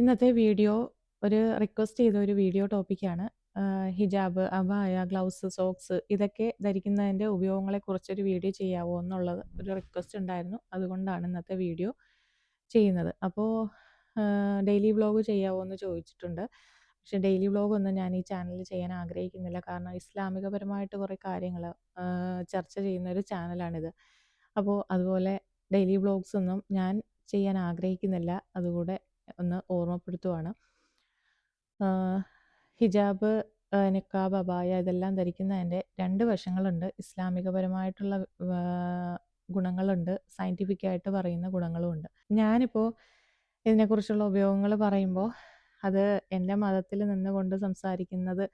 ഇന്നത്തെ വീഡിയോ ഒരു റിക്വസ്റ്റ് ചെയ്ത ഒരു വീഡിയോ ടോപ്പിക്കാണ്. ഹിജാബ്, അബായ, ഗ്ലൗസ്, സോക്സ് ഇതൊക്കെ ധരിക്കുന്നതിൻ്റെ ഉപയോഗങ്ങളെക്കുറിച്ചൊരു വീഡിയോ ചെയ്യാവോ എന്നുള്ളത് ഒരു റിക്വസ്റ്റ് ഉണ്ടായിരുന്നു. അതുകൊണ്ടാണ് ഇന്നത്തെ വീഡിയോ ചെയ്യുന്നത്. അപ്പോൾ ഡെയിലി വ്ലോഗ് ചെയ്യാവോ എന്ന് ചോദിച്ചിട്ടുണ്ട്. പക്ഷേ ഡെയിലി വ്ലോഗൊന്നും ഞാൻ ഈ ചാനലിൽ ചെയ്യാൻ ആഗ്രഹിക്കുന്നില്ല. കാരണം ഇസ്ലാമികപരമായിട്ട് കുറേ കാര്യങ്ങൾ ചർച്ച ചെയ്യുന്നൊരു ചാനലാണിത്. അപ്പോൾ അതുപോലെ ഡെയിലി വ്ലോഗ്സ് ഒന്നും ഞാൻ ചെയ്യാൻ ആഗ്രഹിക്കുന്നില്ല. അതുകൂടെ ഒന്ന് ഓർമ്മപ്പെടുത്തുവാണ്. ഹിജാബ്, നിക്കാബ്, അബായ ഇതെല്ലാം ധരിക്കുന്നതിൻ്റെ രണ്ട് വശങ്ങളുണ്ട്. ഇസ്ലാമികപരമായിട്ടുള്ള ഗുണങ്ങളുണ്ട്, സയൻറ്റിഫിക്കായിട്ട് പറയുന്ന ഗുണങ്ങളുമുണ്ട്. ഞാനിപ്പോൾ ഇതിനെക്കുറിച്ചുള്ള ഉപയോഗങ്ങൾ പറയുമ്പോൾ അത് എൻ്റെ മതത്തിൽ നിന്നുകൊണ്ട് സംസാരിക്കുന്നത്,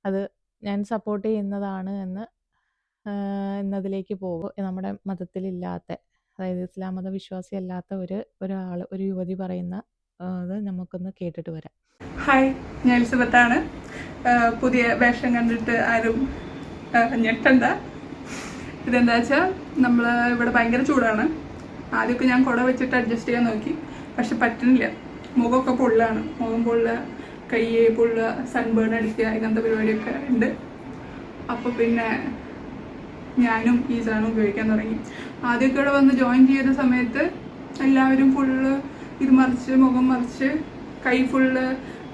അത് ഞാൻ സപ്പോർട്ട് ചെയ്യുന്നതാണ് എന്നതിലേക്ക് പോകും. നമ്മുടെ മതത്തിലില്ലാത്ത, അതായത് ഇസ്ലാം മത വിശ്വാസി അല്ലാത്ത ഒരു യുവതി പറയുന്ന അത് നമുക്കൊന്ന് കേട്ടിട്ട് വരാം. ഹായ്, ഞാൻ എലിസബത്താണ്. പുതിയ വേഷം കണ്ടിട്ട് ആരും ഞെട്ടണ്ട. ഇതെന്താ വെച്ചാൽ നമ്മൾ ഇവിടെ ഭയങ്കര ചൂടാണ്. ആദ്യമൊക്കെ ഞാൻ കുട വെച്ചിട്ട് അഡ്ജസ്റ്റ് ചെയ്യാൻ നോക്കി, പക്ഷെ പറ്റുന്നില്ല. മുഖമൊക്കെ പൊള്ളാണ്. മുഖം പൊള്ളുക, കൈ പൊള്ളുക, സൺബേൺ അടിക്കുക, ഇങ്ങനത്തെ പരിപാടിയൊക്കെ ഉണ്ട്. അപ്പോൾ പിന്നെ ഞാനും ഈ സാധനം ഉപയോഗിക്കാൻ തുടങ്ങി. ആദ്യമൊക്കെ ഇവിടെ വന്ന് ജോയിൻ ചെയ്ത സമയത്ത് എല്ലാവരും ഫുള്ള് ഇത് മറിച്ച്, മുഖം മറിച്ച്, കൈ ഫുള്ള്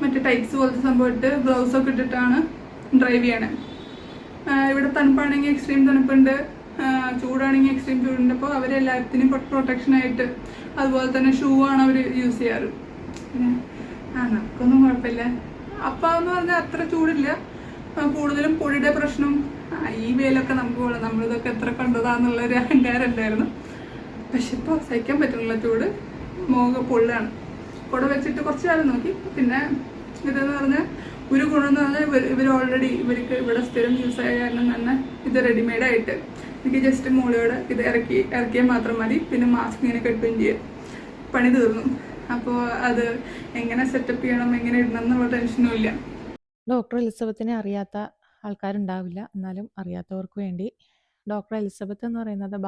മറ്റേ ടൈറ്റ്സ് പോലത്തെ സംഭവം ഇട്ട് ഗ്ലൗസൊക്കെ ഇട്ടിട്ടാണ് ഡ്രൈവ് ചെയ്യണേ. ഇവിടെ തണുപ്പാണെങ്കിൽ എക്സ്ട്രീം തണുപ്പുണ്ട്, ചൂടാണെങ്കിൽ എക്സ്ട്രീം ചൂടുണ്ട്. അപ്പോൾ അവരെല്ലാത്തിനും പ്രൊട്ടക്ഷനായിട്ട് അതുപോലെ തന്നെ ഷൂ ആണ് അവർ യൂസ് ചെയ്യാറ്. പിന്നെ നമുക്കൊന്നും കുഴപ്പമില്ല. അപ്പം എന്ന് പറഞ്ഞാൽ അത്ര ചൂടില്ല. കൂടുതലും പൊടിയുടെ പ്രശ്നം, ഈ വെയിലൊക്കെ നമുക്ക് പോലെ നമ്മളിതൊക്കെ എത്ര കണ്ടതാന്നുള്ളൊരു അഹങ്കാരം ഉണ്ടായിരുന്നു. പക്ഷെ ഇപ്പോൾ സഹിക്കാൻ പറ്റുന്നില്ല ചൂട്. മുഖം പൊള്ളാണ്. കുട വെച്ചിട്ട് കുറച്ച് കാലം നോക്കി. പിന്നെ ഇതെന്ന് പറഞ്ഞാൽ ഒരു ഗുണം എന്ന് പറഞ്ഞാൽ ഇവർ ഓൾറെഡി ഇവർക്ക് ഇവിടെ സ്ഥിരം യൂസ് ആയ കാരണം തന്നെ ഇത് റെഡിമെയ്ഡായിട്ട് എനിക്ക് ജസ്റ്റ് മുകളിലൂടെ ഇത് ഇറക്കിയാൽ മാത്രം മതി. പിന്നെ മാസ്ക് ഇങ്ങനെ കെട്ടുകയും ചെയ്യും, പണി തീർന്നു. അപ്പോൾ അത് എങ്ങനെ സെറ്റപ്പ് ചെയ്യണം, എങ്ങനെ ഇടണം എന്നുള്ള ടെൻഷനും ഇല്ല. ഡോക്ടർ എലിസബത്തിനെ അറിയാത്ത ആൾക്കാരുണ്ടാവില്ല. എന്നാലും അറിയാത്തവർക്ക് വേണ്ടി, ഡോക്ടർ എലിസബത്ത് എന്ന് പറയുന്നത്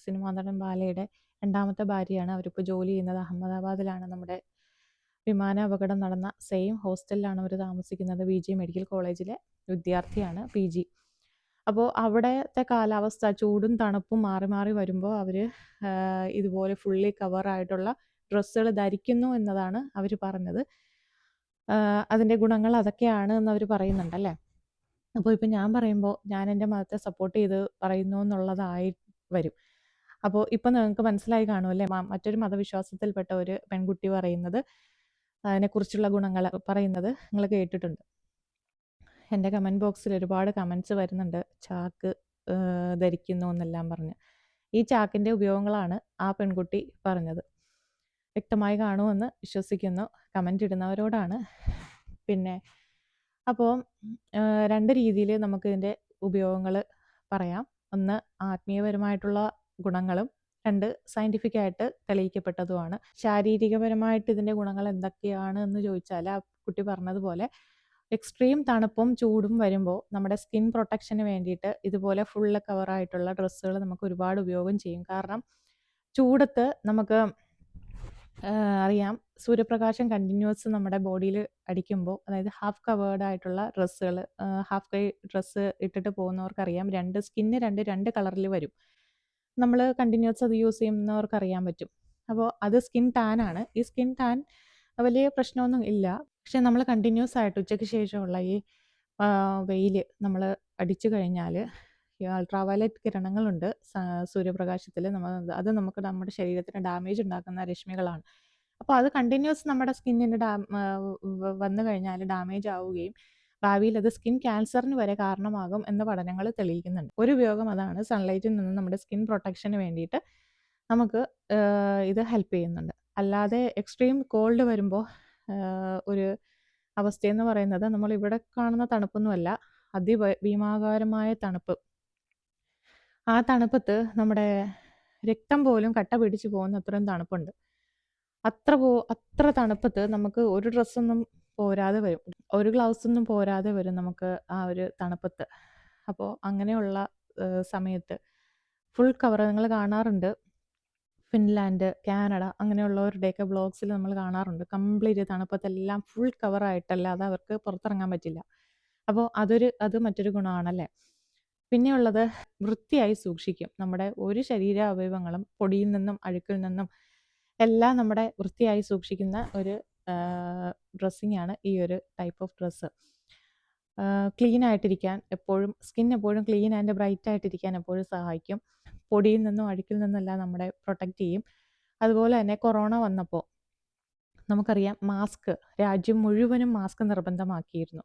സിനിമാ നടൻ ബാലയുടെ രണ്ടാമത്തെ ഭാര്യയാണ്. അവരിപ്പോൾ ജോലി ചെയ്യുന്നത് അഹമ്മദാബാദിലാണ്. നമ്മുടെ വിമാന അപകടം നടന്ന സെയിം ഹോസ്റ്റലിലാണ് അവർ താമസിക്കുന്നത്. BG മെഡിക്കൽ കോളേജിലെ വിദ്യാർത്ഥിയാണ്, PG. അപ്പോൾ അവിടുത്തെ കാലാവസ്ഥ ചൂടും തണുപ്പും മാറി മാറി വരുമ്പോൾ അവർ ഇതുപോലെ ഫുള്ളി കവറായിട്ടുള്ള ഡ്രസ്സുകൾ ധരിക്കുന്നു എന്നതാണ് അവർ പറഞ്ഞത്. അതിൻ്റെ ഗുണങ്ങൾ അതൊക്കെയാണ് എന്ന് അവർ പറയുന്നുണ്ടല്ലേ. അപ്പോൾ ഇപ്പം ഞാൻ പറയുമ്പോൾ ഞാൻ എൻ്റെ മതത്തെ സപ്പോർട്ട് ചെയ്ത് പറയുന്നു എന്നുള്ളതായി വരും. അപ്പോൾ ഇപ്പം നിങ്ങൾക്ക് മനസ്സിലായി കാണുമല്ലേ, മറ്റൊരു മതവിശ്വാസത്തിൽപ്പെട്ട ഒരു പെൺകുട്ടി പറയുന്നത്, അതിനെക്കുറിച്ചുള്ള ഗുണങ്ങൾ പറയുന്നത് നിങ്ങൾ കേട്ടിട്ടുണ്ട്. എൻ്റെ കമൻറ്റ് ബോക്സിൽ ഒരുപാട് കമൻറ്റ്സ് വരുന്നുണ്ട്, ചാക്ക് ധരിക്കുന്നു എന്നെല്ലാം പറഞ്ഞ്. ഈ ചാക്കിൻ്റെ ഉപയോഗങ്ങളാണ് ആ പെൺകുട്ടി പറഞ്ഞത്. വ്യക്തമായി കാണുമെന്ന് വിശ്വസിക്കുന്നു കമൻ്റ് ഇടുന്നവരോടാണ്. പിന്നെ അപ്പോൾ രണ്ട് രീതിയിൽ നമുക്കിതിൻ്റെ ഉപയോഗങ്ങൾ പറയാം. ഒന്ന് ആത്മീയപരമായിട്ടുള്ള ഗുണങ്ങളും, രണ്ട് സയൻറ്റിഫിക്കായിട്ട് തെളിയിക്കപ്പെട്ടതുമാണ്. ശാരീരികപരമായിട്ട് ഇതിൻ്റെ ഗുണങ്ങൾ എന്തൊക്കെയാണ് എന്ന് ചോദിച്ചാൽ, ആ കുട്ടി പറഞ്ഞതുപോലെ എക്സ്ട്രീം തണുപ്പും ചൂടും വരുമ്പോൾ നമ്മുടെ സ്കിൻ പ്രൊട്ടക്ഷന് വേണ്ടിയിട്ട് ഇതുപോലെ ഫുള്ള് കവറായിട്ടുള്ള ഡ്രസ്സുകൾ നമുക്ക് ഒരുപാട് ഉപയോഗം ചെയ്യും. കാരണം ചൂടത്ത് നമുക്ക് അറിയാം, സൂര്യപ്രകാശം കണ്ടിന്യൂസ് നമ്മുടെ ബോഡിയിൽ അടിക്കുമ്പോൾ, അതായത് ഹാഫ് കവേർഡ് ആയിട്ടുള്ള ഡ്രസ്സുകൾ, ഹാഫ് കൈ ഡ്രസ്സ് ഇട്ടിട്ട് പോകുന്നവർക്കറിയാം, സ്കിന്ന് രണ്ട് കളറിൽ വരും. നമ്മൾ കണ്ടിന്യൂസ് അത് യൂസ് ചെയ്യുന്നവർക്ക് അറിയാൻ പറ്റും. അപ്പോൾ അത് സ്കിൻ ടാൻ ആണ്. ഈ സ്കിൻ ടാൻ വലിയ പ്രശ്നമൊന്നും ഇല്ല. പക്ഷെ നമ്മൾ കണ്ടിന്യൂസ് ആയിട്ട് ഉച്ചയ്ക്ക് ശേഷമുള്ള ഈ വെയിൽ നമ്മൾ അടിച്ചു കഴിഞ്ഞാൽ ഈ അൾട്രാവയലറ്റ് കിരണങ്ങളുണ്ട് സൂര്യപ്രകാശത്തിൽ. അത് നമുക്ക് നമ്മുടെ ശരീരത്തിന് ഡാമേജ് ഉണ്ടാക്കുന്ന രശ്മികളാണ്. അപ്പോൾ അത് കണ്ടിന്യൂസ് നമ്മുടെ സ്കിന്നിന് വന്നു കഴിഞ്ഞാൽ ഡാമേജ് ആവുകയും ഭാവിയിൽ അത് സ്കിൻ ക്യാൻസറിന് വരെ കാരണമാകും എന്ന് പഠനങ്ങൾ തെളിയിക്കുന്നുണ്ട്. ഒരു ഉപയോഗം അതാണ്, സൺലൈറ്റിൽ നിന്ന് നമ്മുടെ സ്കിൻ പ്രൊട്ടക്ഷന് വേണ്ടിയിട്ട് നമുക്ക് ഇത് ഹെൽപ്പ് ചെയ്യുന്നുണ്ട്. അല്ലാതെ എക്സ്ട്രീം കോൾഡ് വരുമ്പോൾ ഒരു അവസ്ഥയെന്ന് പറയുന്നത് നമ്മളിവിടെ കാണുന്ന തണുപ്പൊന്നുമല്ല, ഭീമാകാരമായ തണുപ്പ്. ആ തണുപ്പത്ത് നമ്മുടെ രക്തം പോലും കട്ട പിടിച്ച് പോകുന്ന അത്രയും തണുപ്പുണ്ട്. അത്ര തണുപ്പത്ത് നമുക്ക് ഒരു ഡ്രസ്സൊന്നും പോരാതെ വരും, ഒരു ഗ്ലൗസൊന്നും പോരാതെ വരും നമുക്ക് ആ ഒരു തണുപ്പത്ത്. അപ്പോൾ അങ്ങനെയുള്ള സമയത്ത് ഫുൾ കവർ നിങ്ങൾ കാണാറുണ്ട്. ഫിൻലാൻഡ്, കാനഡ അങ്ങനെയുള്ളവരുടെയൊക്കെ വ്ളോഗ്സിൽ നമ്മൾ കാണാറുണ്ട്. കംപ്ലീറ്റ് തണുപ്പത്തെല്ലാം ഫുൾ കവറായിട്ടല്ലാതെ അവർക്ക് പുറത്തിറങ്ങാൻ പറ്റില്ല. അപ്പോൾ അത് മറ്റൊരു ഗുണമാണല്ലേ. പിന്നെയുള്ളത് വൃത്തിയായി സൂക്ഷിക്കും. നമ്മുടെ ഒരു ശരീര അവയവങ്ങളും പൊടിയിൽ നിന്നും അഴുക്കിൽ നിന്നും എല്ലാം നമ്മുടെ വൃത്തിയായി സൂക്ഷിക്കുന്ന ഒരു ഡ്രസ്സിങ് ആണ് ഈ ഒരു ടൈപ്പ് ഓഫ് ഡ്രസ്സ്. ക്ലീൻ ആയിട്ടിരിക്കാൻ എപ്പോഴും സ്കിൻ എപ്പോഴും ക്ലീൻ ആൻഡ് ബ്രൈറ്റ് ആയിട്ടിരിക്കാൻ എപ്പോഴും സഹായിക്കും. പൊടിയിൽ നിന്നും അഴുക്കിൽ നിന്നെല്ലാം നമ്മളെ പ്രൊട്ടക്റ്റ് ചെയ്യും. അതുപോലെ തന്നെ കൊറോണ വന്നപ്പോൾ നമുക്കറിയാം മാസ്ക് രാജ്യം മുഴുവനും മാസ്ക് നിർബന്ധമാക്കിയിരുന്നു.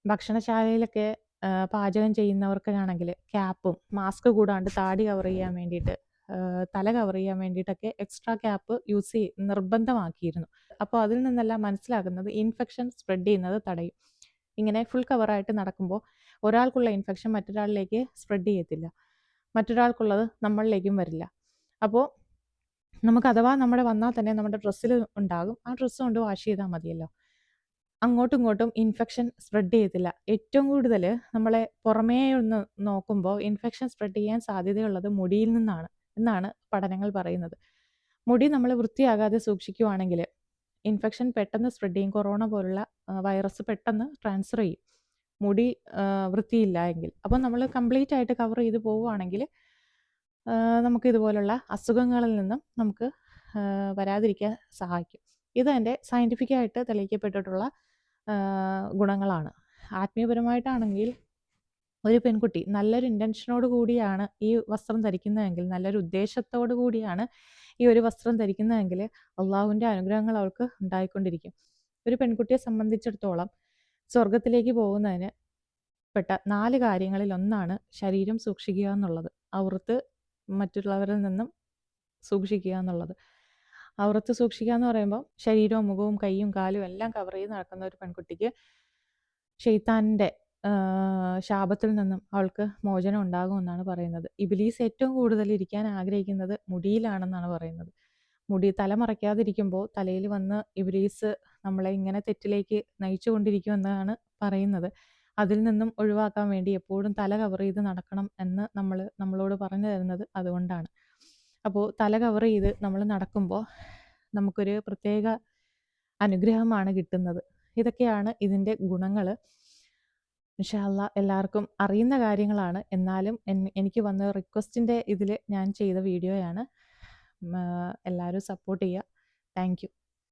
ഭക്ഷണശാലയിലൊക്കെ പാചകം ചെയ്യുന്നവർക്കാണെങ്കിൽ ക്യാപ്പും മാസ്ക് കൂടാണ്ട് താടി കവർ ചെയ്യാൻ വേണ്ടിയിട്ട് തല കവർ ചെയ്യാൻ വേണ്ടിയിട്ടൊക്കെ എക്സ്ട്രാ ക്യാപ്പ് നിർബന്ധമാക്കിയിരുന്നു. അപ്പോൾ അതിൽ നിന്നെല്ലാം മനസ്സിലാക്കുന്നത് ഇൻഫെക്ഷൻ സ്പ്രെഡ് ചെയ്യുന്നത് തടയും. ഇങ്ങനെ ഫുൾ കവറായിട്ട് നടക്കുമ്പോൾ ഒരാൾക്കുള്ള ഇൻഫെക്ഷൻ മറ്റൊരാളിലേക്ക് സ്പ്രെഡ് ചെയ്യത്തില്ല, മറ്റൊരാൾക്കുള്ളത് നമ്മളിലേക്കും വരില്ല. അപ്പോൾ നമുക്ക് അഥവാ നമ്മുടെ വന്നാൽ തന്നെ നമ്മുടെ ഡ്രസ്സിൽ ഉണ്ടാകും, ആ ഡ്രസ്സ് കൊണ്ട് വാഷ് ചെയ്താൽ മതിയല്ലോ. അങ്ങോട്ടും ഇങ്ങോട്ടും ഇൻഫെക്ഷൻ സ്പ്രെഡ് ചെയ്യത്തില്ല. ഏറ്റവും കൂടുതൽ നമ്മളെ പുറമേ ഒന്ന് നോക്കുമ്പോൾ ഇൻഫെക്ഷൻ സ്പ്രെഡ് ചെയ്യാൻ സാധ്യതയുള്ളത് മുടിയിൽ നിന്നാണ് എന്നാണ് പഠനങ്ങൾ പറയുന്നത്. മുടി നമ്മൾ വൃത്തിയാകാതെ സൂക്ഷിക്കുകയാണെങ്കിൽ ഇൻഫെക്ഷൻ പെട്ടെന്ന് സ്പ്രെഡ് ചെയ്യും. കൊറോണ പോലുള്ള വൈറസ് പെട്ടെന്ന് ട്രാൻസ്ഫർ ചെയ്യും മുടി വൃത്തിയില്ല എങ്കിൽ. അപ്പോൾ നമ്മൾ കംപ്ലീറ്റ് ആയിട്ട് കവർ ചെയ്ത് പോവുകയാണെങ്കിൽ നമുക്ക് ഇതുപോലുള്ള അസുഖങ്ങളിൽ നിന്നും നമുക്ക് വരാതിരിക്കാൻ സഹായിക്കും. ഇത് എൻ്റെ സയൻറ്റിഫിക്കായിട്ട് തെളിയിക്കപ്പെട്ടിട്ടുള്ള ഗുണങ്ങളാണ്. ആത്മീയപരമായിട്ടാണെങ്കിൽ ഒരു പെൺകുട്ടി നല്ലൊരു ഇൻറ്റൻഷനോട് കൂടിയാണ് ഈ വസ്ത്രം ധരിക്കുന്നതെങ്കിൽ, നല്ലൊരു ഉദ്ദേശത്തോടു കൂടിയാണ് ഈ ഒരു വസ്ത്രം ധരിക്കുന്നതെങ്കിൽ അള്ളാഹുവിൻ്റെ അനുഗ്രഹങ്ങൾ അവൾക്ക് ഉണ്ടായിക്കൊണ്ടിരിക്കും. ഒരു പെൺകുട്ടിയെ സംബന്ധിച്ചിടത്തോളം സ്വർഗത്തിലേക്ക് പോകുന്നതിന് പെട്ട 4 കാര്യങ്ങളിൽ ഒന്നാണ് ശരീരം സൂക്ഷിക്കുക എന്നുള്ളത്. ഔറത്ത് മറ്റുള്ളവരിൽ നിന്നും സൂക്ഷിക്കുക എന്നുള്ളത്. ഔറത്ത് സൂക്ഷിക്കുക എന്ന് പറയുമ്പോൾ ശരീരവും മുഖവും കൈയും കാലും എല്ലാം കവർ ചെയ്ത് നടക്കുന്ന ഒരു പെൺകുട്ടിക്ക് ഷെയ്ത്താനിൻ്റെ ശാപത്തിൽ നിന്നും അവൾക്ക് മോചനം ഉണ്ടാകുമെന്നാണ് പറയുന്നത്. ഇബ്ലീസ് ഏറ്റവും കൂടുതൽ ഇരിക്കാൻ ആഗ്രഹിക്കുന്നത് മുടിയിലാണെന്നാണ് പറയുന്നത്. മുടി തല മറയ്ക്കാതിരിക്കുമ്പോൾ തലയിൽ വന്ന് ഇബ്ലീസ് നമ്മളെ ഇങ്ങനെ തെറ്റിലേക്ക് നയിച്ചു കൊണ്ടിരിക്കുമെന്നാണ് പറയുന്നത്. അതിൽ നിന്നും ഒഴിവാക്കാൻ വേണ്ടി എപ്പോഴും തല കവർ ചെയ്ത് നടക്കണം എന്ന് നമ്മളോട് പറഞ്ഞു തരുന്നത് അതുകൊണ്ടാണ്. അപ്പോൾ തല കവർ ചെയ്ത് നമ്മൾ നടക്കുമ്പോൾ നമുക്കൊരു പ്രത്യേക അനുഗ്രഹമാണ് കിട്ടുന്നത്. ഇതൊക്കെയാണ് ഇതിൻ്റെ ഗുണങ്ങൾ. ഇൻഷാ അല്ലാഹ് എല്ലാവർക്കും അറിയുന്ന കാര്യങ്ങളാണ്. എന്നാലും എനിക്ക് വന്ന റിക്വസ്റ്റിൻ്റെ ഇതിൽ ഞാൻ ചെയ്ത വീഡിയോയാണ്. എല്ലാവരും സപ്പോർട്ട് ചെയ്യുക. Thank you.